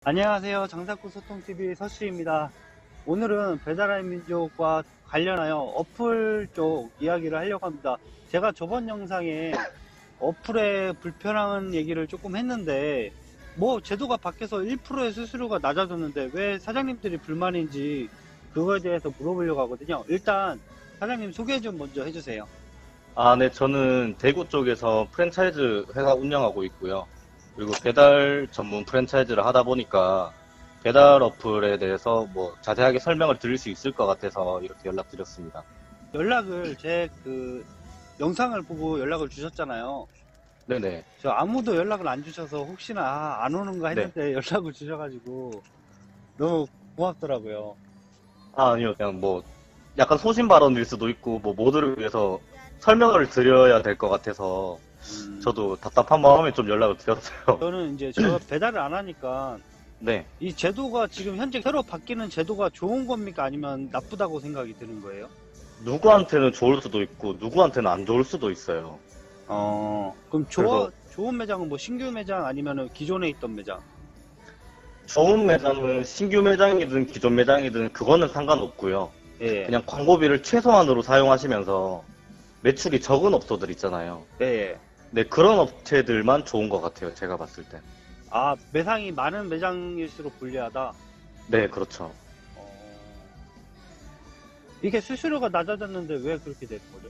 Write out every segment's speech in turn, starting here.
안녕하세요. 장사꾼 소통TV 서씨입니다. 오늘은 배달의 민족과 관련하여 어플 쪽 이야기를 하려고 합니다. 제가 저번 영상에 어플의 불편한 얘기를 조금 했는데, 제도가 바뀌어서 1%의 수수료가 낮아졌는데 왜 사장님들이 불만인지 그거에 대해서 물어보려고 하거든요. 일단 사장님 소개 좀 먼저 해주세요. 네, 저는 대구 쪽에서 프랜차이즈 회사 운영하고 있고요. 그리고 배달 전문 프랜차이즈를 하다 보니까 배달 어플에 대해서 자세하게 설명을 드릴 수 있을 것 같아서 이렇게 연락드렸습니다. 연락을 영상을 보고 연락을 주셨잖아요. 네네. 저 아무도 연락을 안 주셔서 혹시나 안 오는가 네. 했는데 연락을 주셔가지고 너무 고맙더라고요. 아니요, 그냥 약간 소신 발언일 수도 있고, 모두를 위해서 설명을 드려야 될 것 같아서 저도 답답한 마음에 좀 연락을 드렸어요. 저는 이제 제가 배달을 안 하니까 네. 이 제도가 지금 현재 새로 바뀌는 제도가 좋은 겁니까? 아니면 나쁘다고 생각이 드는 거예요? 누구한테는 좋을 수도 있고, 누구한테는 안 좋을 수도 있어요. 그럼 그래서 좋은 매장은 신규 매장 아니면 기존에 있던 매장? 좋은 매장은 신규 매장이든 기존 매장이든 그거는 상관없고요. 예, 그냥 광고비를 최소한으로 사용하시면서 매출이 적은 업소들 있잖아요. 예. 네, 그런 업체들만 좋은 것 같아요. 제가 봤을 때. 아, 매상이 많은 매장일수록 불리하다? 네, 그렇죠. 어, 이게 수수료가 낮아졌는데 왜 그렇게 되는 거죠?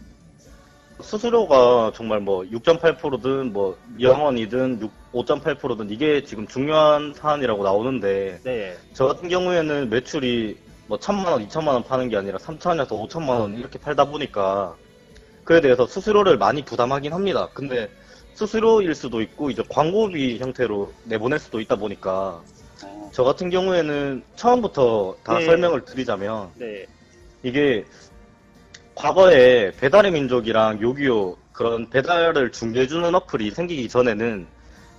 수수료가 정말 6.8%든 0원이든 5.8%든 이게 지금 중요한 사안이라고 나오는데 네. 저 같은 경우에는 매출이 1,000만 원, 2천만 원 파는 게 아니라 3천에서 5천만 원 이렇게 팔다 보니까 그에 대해서 수수료를 많이 부담하긴 합니다. 근데 수수료일 수도 있고 이제 광고비 형태로 내보낼 수도 있다 보니까 저 같은 경우에는 처음부터 다 네. 설명을 드리자면 네. 이게 과거에 배달의 민족이랑 요기요 그런 배달을 중개해주는 어플이 생기기 전에는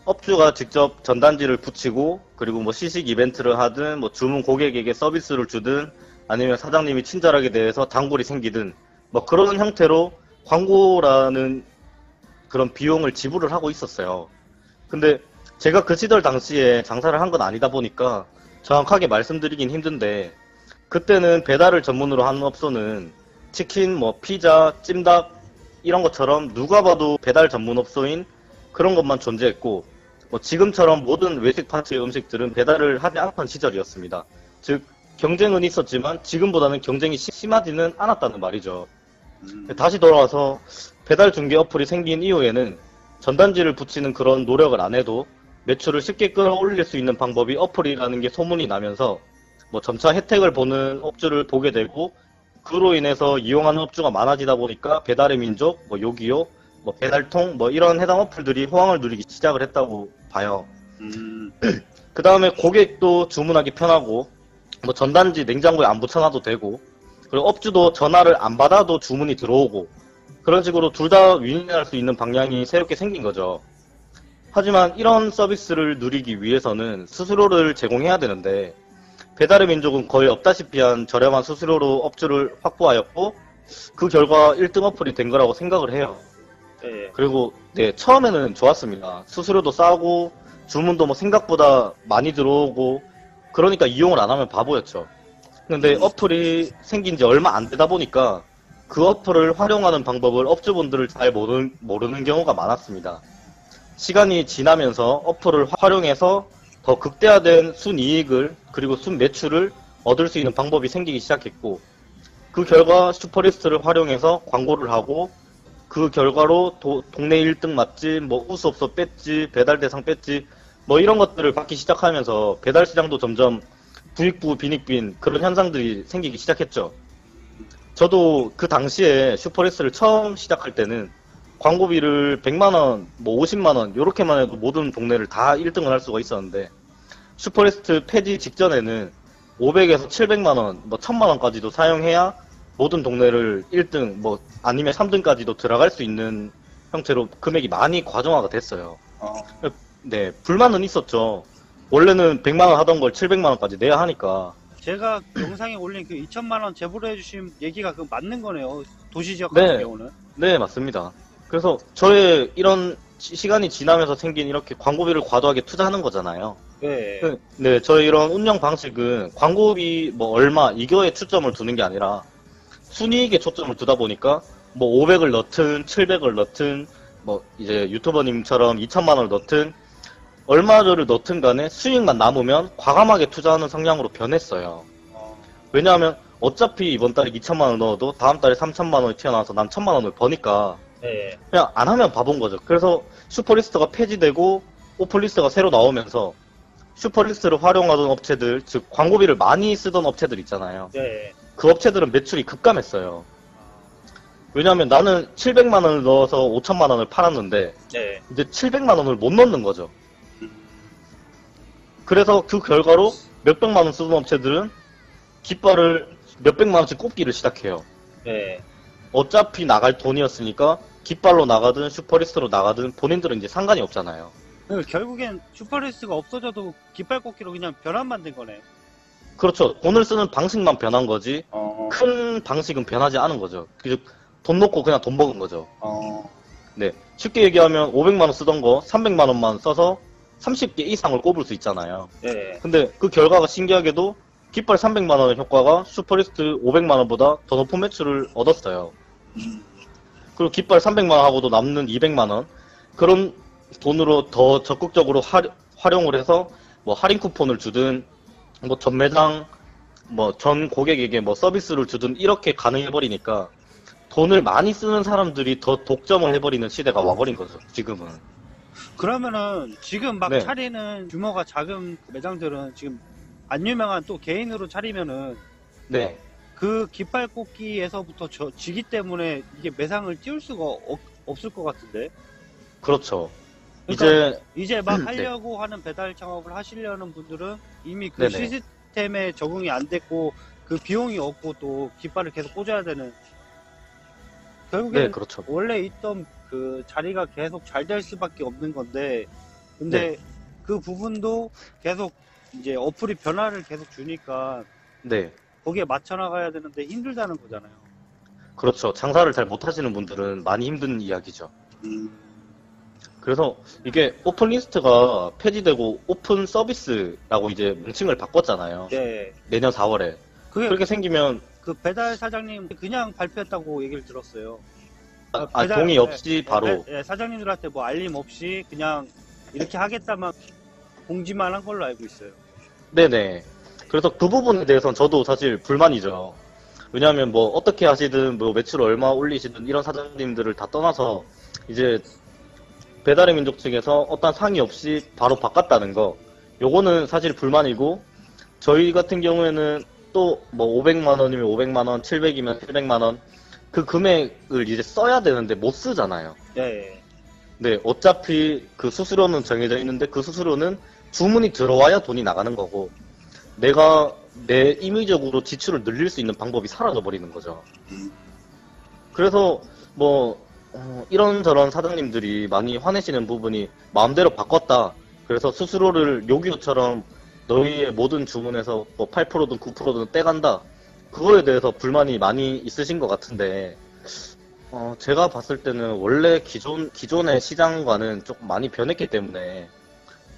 업주가 직접 전단지를 붙이고 그리고 시식 이벤트를 하든 주문 고객에게 서비스를 주든 아니면 사장님이 친절하게 대해서 단골이 생기든 그런 형태로 광고라는 그런 비용을 지불을 하고 있었어요. 근데 제가 그 시절 당시에 장사를 한 건 아니다 보니까 정확하게 말씀드리긴 힘든데 그때는 배달을 전문으로 하는 업소는 치킨, 피자, 찜닭 이런 것처럼 누가 봐도 배달 전문 업소인 그런 것만 존재했고 지금처럼 모든 외식 파트의 음식들은 배달을 하지 않던 시절이었습니다. 즉 경쟁은 있었지만 지금보다는 경쟁이 심하지는 않았다는 말이죠. 다시 돌아와서 배달 중개 어플이 생긴 이후에는 전단지를 붙이는 그런 노력을 안 해도 매출을 쉽게 끌어올릴 수 있는 방법이 어플이라는 게 소문이 나면서 점차 혜택을 보는 업주를 보게 되고 그로 인해서 이용하는 업주가 많아지다 보니까 배달의 민족, 요기요, 배달통 이런 해당 어플들이 호황을 누리기 시작을 했다고 봐요. 그 다음에 고객도 주문하기 편하고 전단지 냉장고에 안 붙여놔도 되고 그리고 업주도 전화를 안 받아도 주문이 들어오고 그런 식으로 둘 다 윈윈할 수 있는 방향이 새롭게 생긴 거죠. 하지만 이런 서비스를 누리기 위해서는 수수료를 제공해야 되는데 배달의 민족은 거의 없다시피 한 저렴한 수수료로 업주를 확보하였고 그 결과 1등 어플이 된 거라고 생각을 해요. 네. 그리고 네, 처음에는 좋았습니다. 수수료도 싸고 주문도 생각보다 많이 들어오고 그러니까 이용을 안 하면 바보였죠. 근데 어플이 생긴 지 얼마 안 되다 보니까 그 어플을 활용하는 방법을 업주분들을 잘 모르는 경우가 많았습니다. 시간이 지나면서 어플을 활용해서 더 극대화된 순이익을 그리고 순매출을 얻을 수 있는 방법이 생기기 시작했고 그 결과 슈퍼리스트를 활용해서 광고를 하고 그 결과로 동네 1등 맛집, 우수업소 배지, 배달대상 배지 이런 것들을 받기 시작하면서 배달시장도 점점 부익부 빈익빈 그런 현상들이 생기기 시작했죠. 저도 그 당시에 슈퍼리스트를 처음 시작할 때는 광고비를 100만원, 50만원 요렇게만 해도 모든 동네를 다 1등을 할 수가 있었는데 슈퍼리스트 폐지 직전에는 500에서 700만원, 1000만원까지도 사용해야 모든 동네를 1등, 아니면 3등까지도 들어갈 수 있는 형태로 금액이 많이 과정화가 됐어요. 네, 불만은 있었죠. 원래는 100만원 하던 걸 700만원까지 내야 하니까. 제가 영상에 올린 그 2천만 원 제보를 해주신 얘기가 그 맞는 거네요. 도시지역 같은 네. 경우는. 네, 맞습니다. 그래서 저의 이런 시간이 지나면서 생긴 이렇게 광고비를 과도하게 투자하는 거잖아요. 예. 네, 저희 이런 운영 방식은 광고비 뭐 얼마 이거에 초점을 두는 게 아니라 순이익에 초점을 두다 보니까 뭐 500을 넣든 700을 넣든 뭐 이제 유튜버님처럼 2천만 원을 넣든 얼마를 넣든 간에 수익만 남으면 과감하게 투자하는 성향으로 변했어요. 어, 왜냐하면 어차피 이번 달에 2천만 원 넣어도 다음 달에 3천만 원이 튀어나와서 난 1천만 원을 버니까 예. 그냥 안 하면 바본 거죠. 그래서 슈퍼리스트가 폐지되고 오픈리스트가 새로 나오면서 슈퍼리스트를 활용하던 업체들, 즉 광고비를 많이 쓰던 업체들 있잖아요. 예. 그 업체들은 매출이 급감했어요. 왜냐하면 나는 700만 원을 넣어서 5천만 원을 팔았는데 예. 이제 700만 원을 못 넣는 거죠. 그래서 그 결과로 몇백만 원 쓰던 업체들은 깃발을 몇백만 원씩 꼽기를 시작해요. 예. 어차피 나갈 돈이었으니까 깃발로 나가든 슈퍼리스트로 나가든 본인들은 이제 상관이 없잖아요. 결국엔 슈퍼리스트가 없어져도 깃발 꽂기로 그냥 변환만 된 거네. 그렇죠. 돈을 쓰는 방식만 변한 거지 어. 큰 방식은 변하지 않은 거죠. 즉 돈 놓고 그냥 돈 먹은 거죠. 어. 네. 쉽게 얘기하면 500만 원 쓰던 거 300만 원만 써서 30개 이상을 꼽을 수 있잖아요. 예. 근데 그 결과가 신기하게도 깃발 300만 원의 효과가 슈퍼리스트 500만 원보다 더 높은 매출을 얻었어요. 그리고 깃발 300만 원하고도 남는 200만 원 그런 돈으로 더 적극적으로 활용을 해서 뭐 할인 쿠폰을 주든 뭐 전 매장 뭐 전 고객에게 뭐 서비스를 주든 이렇게 가능해 버리니까 돈을 많이 쓰는 사람들이 더 독점을 해버리는 시대가 와버린 거죠. 지금은. 그러면은 지금 막 네. 차리는 규모가 작은 매장들은 지금 안 유명한 또 개인으로 차리면은 네. 그 깃발 꽂기에서부터 지기 때문에 이게 매상을 띄울 수가 없을 것 같은데. 그렇죠. 그러니까 이제 막 네. 하려고 하는 배달 창업을 하시려는 분들은 이미 그 네네. 시스템에 적응이 안 됐고 그 비용이 없고 또 깃발을 계속 꽂아야 되는. 결국엔 네, 그렇죠. 원래 있던 그 자리가 계속 잘 될 수밖에 없는 건데, 근데 네. 그 부분도 계속 이제 어플이 변화를 계속 주니까 네. 거기에 맞춰 나가야 되는데 힘들다는 거잖아요. 그렇죠. 장사를 잘 못하시는 분들은 많이 힘든 이야기죠. 그래서 이게 오픈 리스트가 폐지되고 오픈 서비스라고 이제 명칭을 바꿨잖아요. 네. 내년 4월에. 그게 그렇게 생기면 그 배달 사장님 그냥 발표했다고 얘기를 들었어요. 동의 없이 바로 사장님들한테 뭐 알림 없이 그냥 이렇게 하겠다만 공지만 한 걸로 알고 있어요. 네네. 그래서 그 부분에 대해서는 저도 사실 불만이죠. 왜냐하면 뭐 어떻게 하시든 뭐 매출 얼마 올리시든 이런 사장님들을 다 떠나서 이제 배달의 민족 측에서 어떤 상의 없이 바로 바꿨다는 거 요거는 사실 불만이고 저희 같은 경우에는 또 뭐 500만 원이면 500만 원, 700이면 700만 원 그 금액을 이제 써야 되는데 못 쓰잖아요. 네. 네, 어차피 그 수수료는 정해져 있는데 그 수수료는 주문이 들어와야 돈이 나가는 거고 내가 내 임의적으로 지출을 늘릴 수 있는 방법이 사라져 버리는 거죠. 그래서 뭐 이런저런 사장님들이 많이 화내시는 부분이 마음대로 바꿨다. 그래서 수수료를 요기요처럼 너희의 모든 주문에서 뭐 8%든 9%든 떼간다. 그거에 대해서 불만이 많이 있으신 것 같은데 제가 봤을 때는 원래 기존의 시장과는 조금 많이 변했기 때문에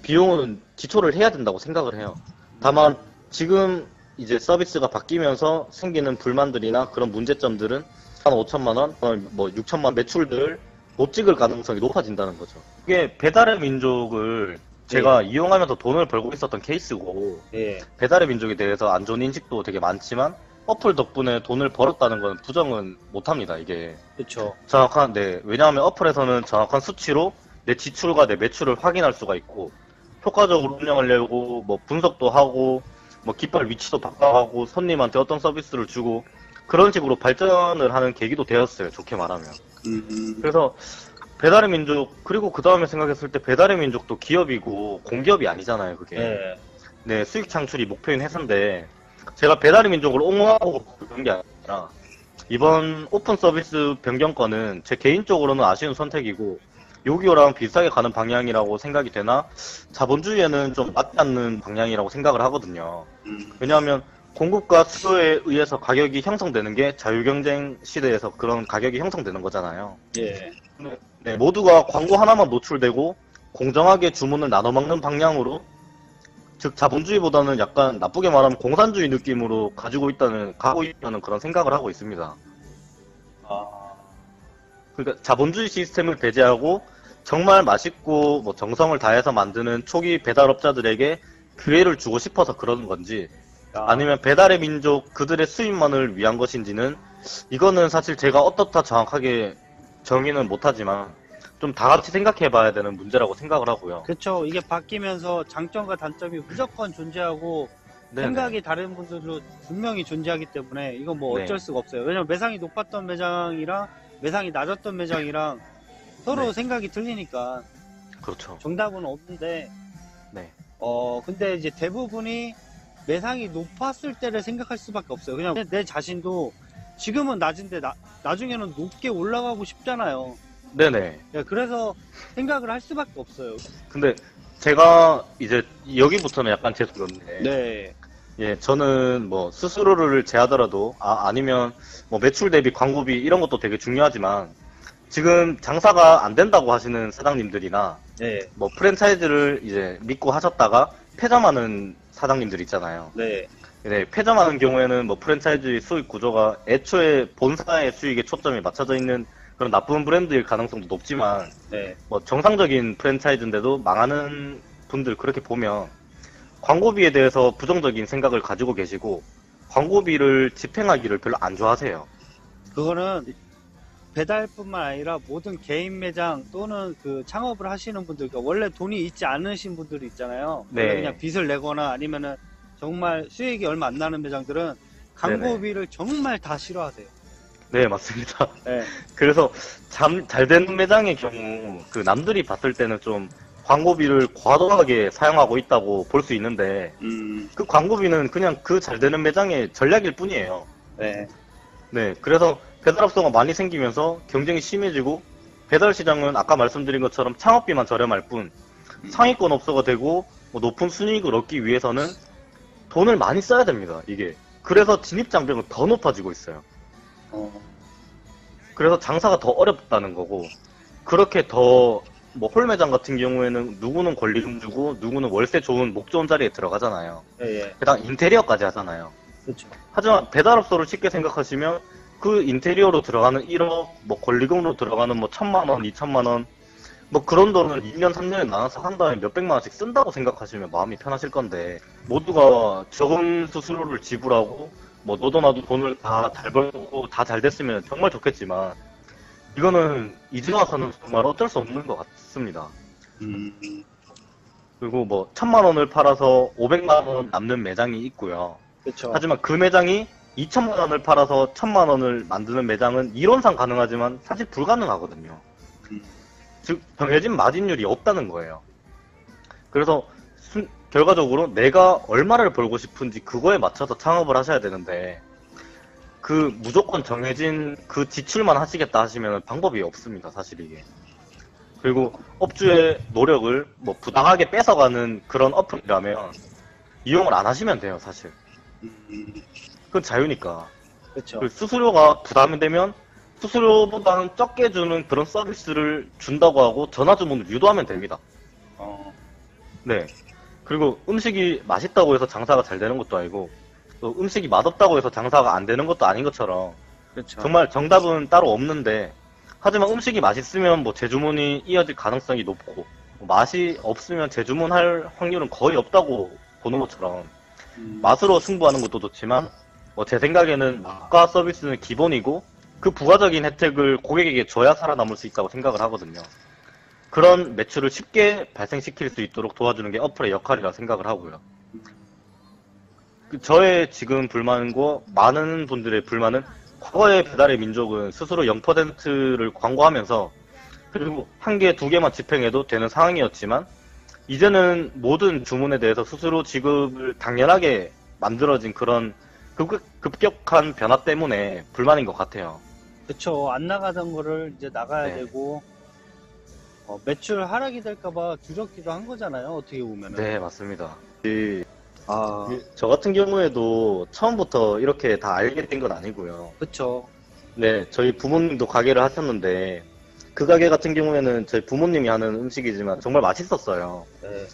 비용은 지출을 해야 된다고 생각을 해요. 다만 지금 이제 서비스가 바뀌면서 생기는 불만들이나 그런 문제점들은 한 5천만 원, 뭐 6천만 매출들 못 찍을 가능성이 높아진다는 거죠. 이게 배달의 민족을 제가 이용하면서 돈을 벌고 있었던 케이스고 예. 배달의 민족에 대해서 안 좋은 인식도 되게 많지만 어플 덕분에 돈을 벌었다는 건 부정은 못합니다. 이게 그렇죠. 정확한 왜냐하면 어플에서는 정확한 수치로 내 지출과 내 매출을 확인할 수가 있고 효과적으로 운영하려고 뭐 분석도 하고 뭐 깃발 위치도 바꿔가고 손님한테 어떤 서비스를 주고 그런 식으로 발전을 하는 계기도 되었어요. 좋게 말하면. 그래서 배달의 민족 그리고 그 다음에 생각했을 때 배달의 민족도 기업이고 공기업이 아니잖아요. 그게. 네. 네, 수익 창출이 목표인 회사인데 제가 배달의 민족을 옹호하고 그런 게 아니라 이번 오픈 서비스 변경권은 제 개인적으로는 아쉬운 선택이고 요기요랑 비슷하게 가는 방향이라고 생각이 되나 자본주의에는 좀 맞지 않는 방향이라고 생각을 하거든요. 왜냐하면 공급과 수요에 의해서 가격이 형성되는 게 자유경쟁 시대에서 그런 가격이 형성되는 거잖아요. 예. 네, 모두가 광고 하나만 노출되고 공정하게 주문을 나눠 먹는 방향으로 즉 자본주의보다는 약간 나쁘게 말하면 공산주의 느낌으로 가고 있다는 그런 생각을 하고 있습니다. 아, 그러니까 자본주의 시스템을 배제하고 정말 맛있고 뭐 정성을 다해서 만드는 초기 배달업자들에게 기회를 주고 싶어서 그러는 건지 아니면 배달의 민족 그들의 수입만을 위한 것인지는 이거는 사실 제가 어떻다 정확하게 정의는 못하지만 좀 다 같이 생각해봐야 되는 문제라고 생각을 하고요. 그쵸. 이게 바뀌면서 장점과 단점이 무조건 존재하고 네네. 생각이 다른 분들도 분명히 존재하기 때문에 이건 뭐 네. 어쩔 수가 없어요. 왜냐면 매상이 높았던 매장이랑 매상이 낮았던 매장이랑 서로 네. 생각이 틀리니까 그렇죠. 정답은 없는데 네. 근데 이제 대부분이 매상이 높았을 때를 생각할 수밖에 없어요. 그냥 내 자신도 지금은 낮은데 나중에는 높게 올라가고 싶잖아요. 네네. 예, 그래서 생각을 할 수밖에 없어요. 근데 제가 이제 여기부터는 약간 재수없는데 네. 예, 저는 뭐 수수료를 제하더라도 아니면 뭐 매출 대비 광고비 이런 것도 되게 중요하지만 지금 장사가 안 된다고 하시는 사장님들이나 네. 뭐 프랜차이즈를 이제 믿고 하셨다가 폐점하는 사장님들 있잖아요. 네. 네, 폐점하는 경우에는 뭐 프랜차이즈 수익 구조가 애초에 본사의 수익에 초점이 맞춰져 있는 그런 나쁜 브랜드일 가능성도 높지만 네. 뭐 정상적인 프랜차이즈인데도 망하는 분들 그렇게 보면 광고비에 대해서 부정적인 생각을 가지고 계시고 광고비를 집행하기를 별로 안 좋아하세요. 그거는 배달뿐만 아니라 모든 개인 매장 또는 그 창업을 하시는 분들, 그러니까 원래 돈이 있지 않으신 분들이 있잖아요. 네. 그냥 빚을 내거나 아니면은 정말 수익이 얼마 안 나는 매장들은 광고비를 정말 다 싫어하세요. 네, 맞습니다. 네. 그래서 잘 되는 매장의 경우 그 남들이 봤을 때는 좀 광고비를 과도하게 사용하고 있다고 볼 수 있는데 그 광고비는 그냥 그 잘 되는 매장의 전략일 뿐이에요. 네. 네, 그래서 배달업소가 많이 생기면서 경쟁이 심해지고 배달 시장은 아까 말씀드린 것처럼 창업비만 저렴할 뿐 상위권 업소가 되고 뭐 높은 순이익을 얻기 위해서는 돈을 많이 써야 됩니다. 이게 그래서 진입 장벽은 더 높아지고 있어요. 그래서 장사가 더 어렵다는 거고 그렇게 더 뭐 홀매장 같은 경우에는 누구는 권리금 주고 누구는 월세 좋은 목 좋은 자리에 들어가잖아요. 예. 게다가 인테리어까지 하잖아요. 그렇죠. 하지만 배달업소를 쉽게 생각하시면 그 인테리어로 들어가는 1억, 뭐 권리금으로 들어가는 뭐 1,000만 원, 2,000만 원, 뭐 그런 돈을 2년, 3년에 나눠서 한 달에 몇백만 원씩 쓴다고 생각하시면 마음이 편하실 건데 모두가 적은 수수료를 지불하고 뭐 너도 나도 돈을 다 잘 벌고 다 잘 됐으면 정말 좋겠지만 이거는 이제 와서는 정말 어쩔 수 없는 것 같습니다. 그리고 뭐 1,000만 원을 팔아서 500만 원 남는 매장이 있고요. 그렇죠. 하지만 그 매장이 2,000만 원을 팔아서 1,000만 원을 만드는 매장은 이론상 가능하지만 사실 불가능하거든요. 즉 정해진 마진율이 없다는 거예요. 그래서 결과적으로 내가 얼마를 벌고 싶은지 그거에 맞춰서 창업을 하셔야 되는데 그 무조건 정해진 그 지출만 하시겠다 하시면 방법이 없습니다. 사실 이게. 그리고 업주의 노력을 뭐 부당하게 뺏어가는 그런 어플이라면 이용을 안 하시면 돼요. 사실. 그건 자유니까. 그렇죠. 그 수수료가 부담이 되면 수수료보다는 적게 주는 그런 서비스를 준다고 하고 전화 주문을 유도하면 됩니다. 네. 그리고 음식이 맛있다고 해서 장사가 잘 되는 것도 아니고 또 음식이 맛없다고 해서 장사가 안 되는 것도 아닌 것처럼 그렇죠. 정말 정답은 따로 없는데 하지만 음식이 맛있으면 뭐 재주문이 이어질 가능성이 높고 맛이 없으면 재주문할 확률은 거의 없다고 보는 것처럼 맛으로 승부하는 것도 좋지만 뭐 제 생각에는 맛과 서비스는 기본이고 그 부가적인 혜택을 고객에게 줘야 살아남을 수 있다고 생각을 하거든요. 그런 매출을 쉽게 발생시킬 수 있도록 도와주는 게 어플의 역할이라 생각을 하고요. 저의 지금 불만과 많은 분들의 불만은 과거의 배달의 민족은 스스로 0%를 광고하면서 그리고 한 개, 두 개만 집행해도 되는 상황이었지만 이제는 모든 주문에 대해서 스스로 지급을 당연하게 만들어진 그런 급격한 변화 때문에 불만인 것 같아요. 그렇죠. 안 나가던 거를 이제 나가야 네. 되고 매출 하락이 될까봐 두렵기도 한 거잖아요. 어떻게 보면은. 네, 맞습니다. 저 같은 경우에도 처음부터 이렇게 다 알게 된 건 아니고요. 그렇죠. 네, 저희 부모님도 가게를 하셨는데 그 가게 같은 경우에는 저희 부모님이 하는 음식이지만 정말 맛있었어요. 네.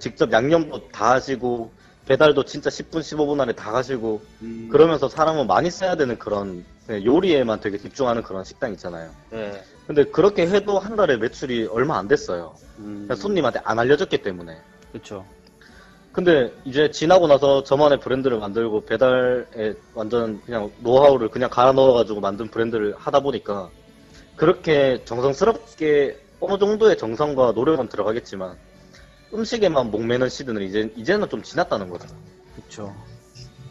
직접 양념도 다 하시고, 배달도 진짜 10분, 15분 안에 다 가시고, 음. 그러면서 사람은 많이 써야 되는 그런, 요리에만 되게 집중하는 그런 식당 있잖아요. 네. 근데 그렇게 해도 한 달에 매출이 얼마 안 됐어요. 그냥 손님한테 안 알려졌기 때문에. 그쵸. 근데 이제 지나고 나서 저만의 브랜드를 만들고 배달에 완전 그냥 노하우를 그냥 갈아 넣어가지고 만든 브랜드를 하다 보니까 그렇게 정성스럽게 어느 정도의 정성과 노력은 들어가겠지만 음식에만 목매는 시대는 이제는 좀 지났다는 거죠. 그쵸.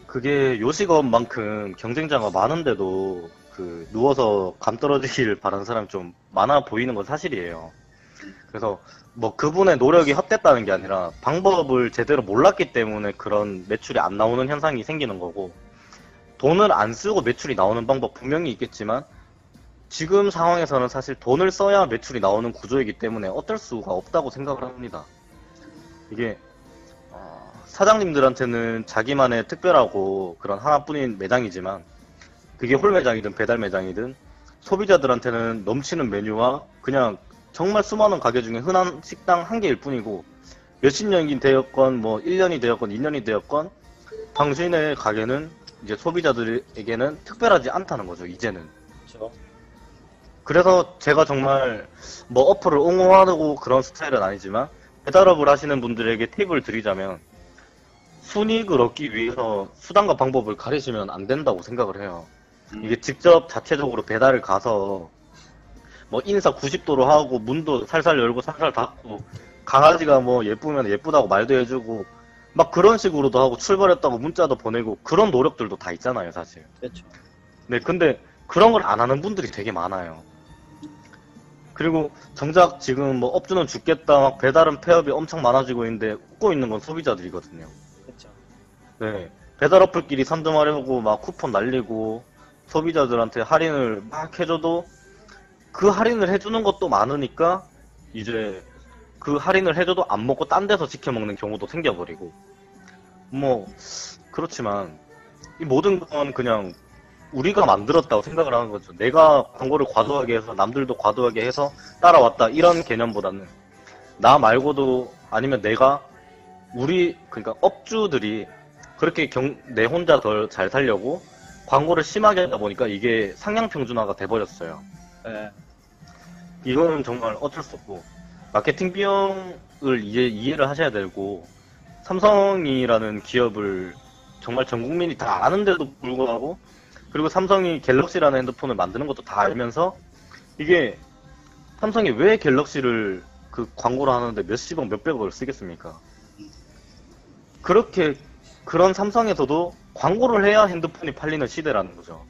그게 요식업만큼 경쟁자가 많은데도 그 누워서 감 떨어지길 바라는 사람이 좀 많아 보이는 건 사실이에요. 그래서 뭐 그분의 노력이 헛됐다는 게 아니라 방법을 제대로 몰랐기 때문에 그런 매출이 안 나오는 현상이 생기는 거고, 돈을 안 쓰고 매출이 나오는 방법 분명히 있겠지만 지금 상황에서는 사실 돈을 써야 매출이 나오는 구조이기 때문에 어쩔 수가 없다고 생각을 합니다. 이게 사장님들한테는 자기만의 특별하고 그런 하나뿐인 매장이지만 그게 홀 매장이든 배달 매장이든 소비자들한테는 넘치는 메뉴와 그냥 정말 수많은 가게 중에 흔한 식당 한 개일 뿐이고, 몇십 년이 되었건 뭐 1년이 되었건 2년이 되었건 당신의 가게는 이제 소비자들에게는 특별하지 않다는 거죠, 이제는. 그쵸. 그래서 제가 정말 뭐 어플을 옹호하고 그런 스타일은 아니지만 배달업을 하시는 분들에게 팁을 드리자면 순이익을 얻기 위해서 수단과 방법을 가리시면 안 된다고 생각을 해요. 이게 직접 자체적으로 배달을 가서 뭐 인사 90도로 하고 문도 살살 열고 살살 닫고 강아지가 뭐 예쁘면 예쁘다고 말도 해주고 막 그런 식으로도 하고 출발했다고 문자도 보내고 그런 노력들도 다 있잖아요, 사실. 그쵸. 네, 근데 그런 걸 안 하는 분들이 되게 많아요. 그리고 정작 지금 뭐 업주는 죽겠다, 막 배달은 폐업이 엄청 많아지고 있는데 웃고 있는 건 소비자들이거든요. 그쵸. 네, 배달 어플끼리 선점하려고 막 쿠폰 날리고 소비자들한테 할인을 막 해줘도 그 할인을 해주는 것도 많으니까 이제 그 할인을 해줘도 안 먹고 딴 데서 시켜 먹는 경우도 생겨버리고, 뭐 그렇지만 이 모든 건 그냥 우리가 만들었다고 생각을 하는 거죠. 내가 광고를 과도하게 해서 남들도 과도하게 해서 따라왔다 이런 개념보다는 나 말고도 아니면 그러니까 업주들이 그렇게 내 혼자 덜 잘 살려고 광고를 심하게 하다 보니까 이게 상향 평준화가 돼버렸어요. 네. 이거는 정말 어쩔 수 없고, 마케팅 비용을 이해를 하셔야 되고, 삼성이라는 기업을 정말 전 국민이 다 아는데도 불구하고, 그리고 삼성이 갤럭시라는 핸드폰을 만드는 것도 다 알면서, 이게 삼성이 왜 갤럭시를 그 광고를 하는데 몇십억, 몇백억을 쓰겠습니까? 그런 삼성에서도 광고를 해야 핸드폰이 팔리는 시대라는 거죠.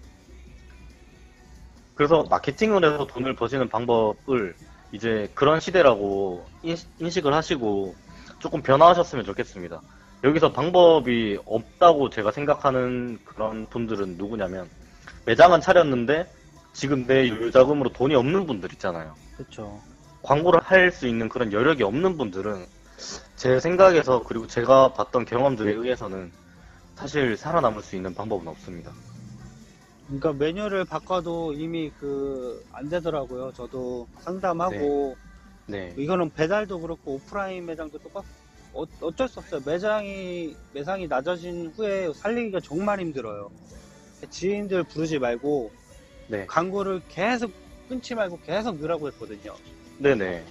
그래서 마케팅을 해서 돈을 버시는 방법을 이제 그런 시대라고 인식을 하시고 조금 변화하셨으면 좋겠습니다. 여기서 방법이 없다고 제가 생각하는 그런 분들은 누구냐면, 매장은 차렸는데 지금 내 요자금으로 돈이 없는 분들 있잖아요. 그쵸. 광고를 할 수 있는 그런 여력이 없는 분들은 제 생각에서, 그리고 제가 봤던 경험들에 의해서는 사실 살아남을 수 있는 방법은 없습니다. 그러니까 메뉴를 바꿔도 이미 안 되더라고요. 저도 상담하고 네. 이거는 배달도 그렇고 오프라인 매장도 똑같. 어쩔 수 없어요. 매상이 낮아진 후에 살리기가 정말 힘들어요. 지인들 부르지 말고 네. 광고를 계속 끊지 말고 계속 넣으라고 했거든요. 네네.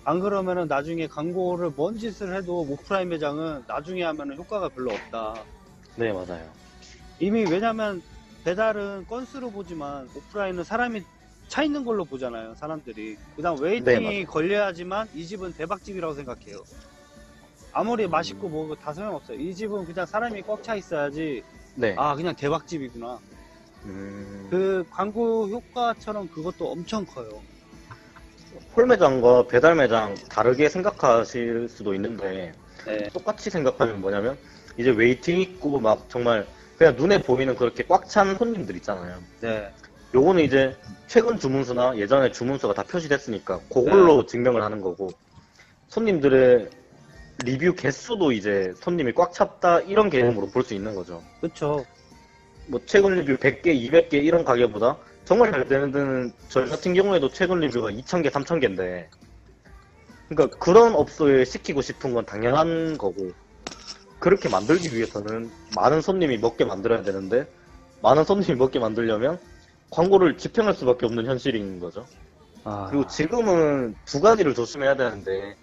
안 그러면은 나중에 광고를 뭔 짓을 해도 오프라인 매장은 나중에 하면은 효과가 별로 없다. 네, 맞아요. 이미 왜냐면 배달은 건수로 보지만 오프라인은 사람이 차 있는 걸로 보잖아요, 사람들이. 그다음 웨이팅이 네, 걸려야지만 이 집은 대박집이라고 생각해요. 아무리 맛있고 뭐고 다 소용없어요. 이 집은 그냥 사람이 꽉 차 있어야지, 네. 아 그냥 대박집이구나. 그 광고 효과처럼 그것도 엄청 커요. 홀 매장과 배달 매장 다르게 생각하실 수도 있는데, 네. 똑같이 생각하면 뭐냐면, 이제 웨이팅 있고 막 정말 그냥 눈에 보이는 그렇게 꽉 찬 손님들 있잖아요. 네. 요거는 이제 최근 주문수나 예전에 주문수가 다 표시됐으니까 그걸로 증명을 하는 거고, 손님들의 리뷰 개수도 이제 손님이 꽉 찼다 이런 개념으로 볼 수 있는 거죠. 그쵸. 뭐 최근 리뷰 100개, 200개 이런 가게보다 정말 잘 되는 데는 저희 같은 경우에도 최근 리뷰가 2000개, 3000개인데 그러니까 그런 업소에 시키고 싶은 건 당연한 거고, 그렇게 만들기 위해서는 많은 손님이 먹게 만들어야 되는데, 많은 손님이 먹게 만들려면 광고를 집행할 수밖에 없는 현실인 거죠. 아, 그리고 지금은 두 가지를 조심해야 되는데,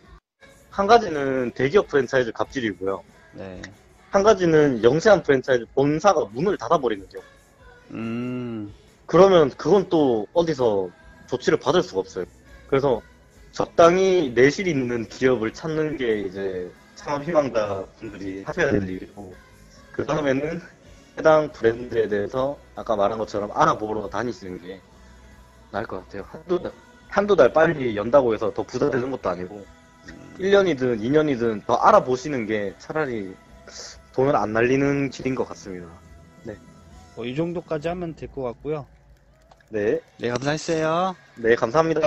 한 가지는 대기업 프랜차이즈 갑질이고요. 네. 한 가지는 영세한 프랜차이즈 본사가 문을 닫아버리는 경우. 그러면 그건 또 어디서 조치를 받을 수가 없어요. 그래서 적당히 내실 있는 기업을 찾는 게 이제 창업희망자 분들이 하셔야 될 일이고, 그 다음에는 해당 브랜드에 대해서 아까 말한 것처럼 알아보러 다니시는 게 나을 것 같아요. 한두 달 빨리 연다고 해서 더 부자 되는 것도 아니고, 1년이든 2년이든 더 알아보시는 게 차라리 돈을 안 날리는 길인 것 같습니다. 뭐 이 정도까지 하면 될 것 같고요. 네. 네, 감사했어요. 네, 감사합니다.